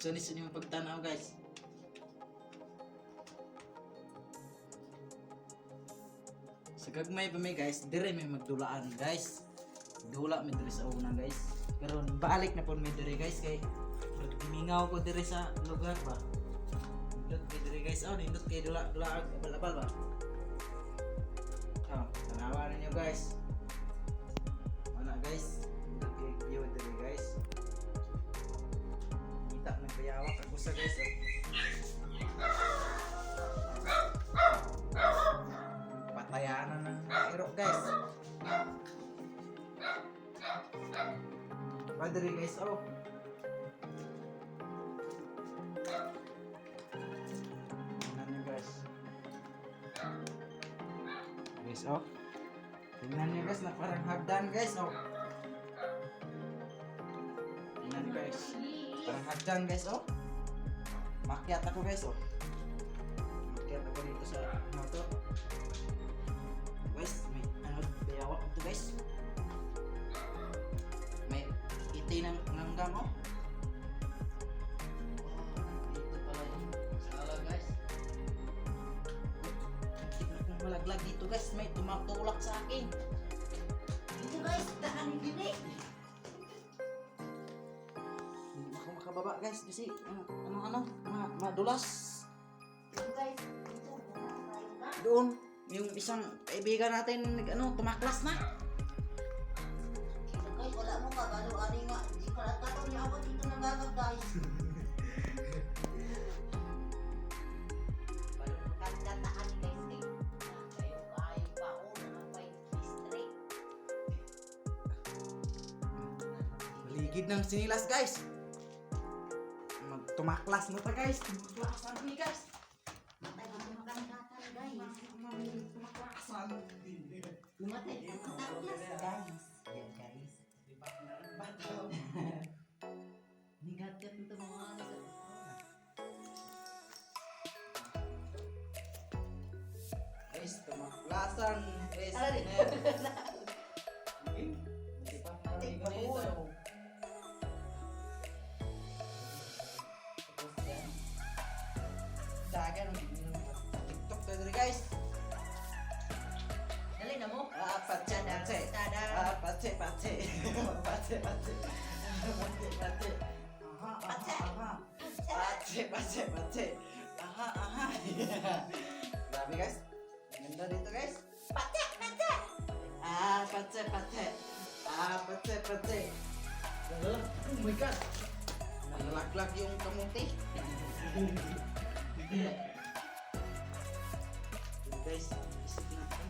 Sunis yung pagtanaw guys. Sa gagmay pa may guys, dire may magdulaan guys. Dula may dire sa una guys. Pero balik na po may dire guys kay mingaw ko dire sa lugar ba. Nindot kay dire guys. Oh, nindot kay dula abal-abal ba. Oh, tanawa ninyo guys. Mana guys? Nindot kay view dire guys. Kita nagbayawak ako sa guys. Patayanan ng iro guys. Padre guys, oh. Tingnan nyo guys. Guys, oh. Tingnan nyo guys, na parang hagdan guys, oh. Tingnan nyo guys. Parang hagdan guys, oh. Makyat ako guys, oh. Makyat ako dito sa ano to. Guys, may ano, bayawak ito guys. May iti ng langgam, oh. Dito pala yung sala guys. Tignan kong malaglag dito guys. May tumatulak sa akin. Dito guys, daan gini. Hindi ako makababa guys kasi madulas. Dito guys, dito. Doon, yung isang kaibigan natin tumaklas na. Dito guys, wala mo ka. Balo, ani nga. Di ka nagkataon niya ako dito nagagag guys. Balo, magkandataan ni guys. Kayo kayo pa o nakapay district. Maligid ng sinilas guys. Tumaklas na ta guys. Tumaklasan ni guys. Matay ka sa magkandatan guys. Tumaklasan. Lumatay ka sa taklas guys. Yan guys. Nigat-gat nito mga ano sa Guys, tumaklasan. Guys, Ano rin? Hindi pa marami ganito. Dagan TikTok to diri guys. Dali na mo. Pace. Tada. Pace. Pace. Aha. Grabe guys. Ganda dito guys. Pace. Pace. Oh my god. Nalaglag yung kamuti. Guys, isip natin.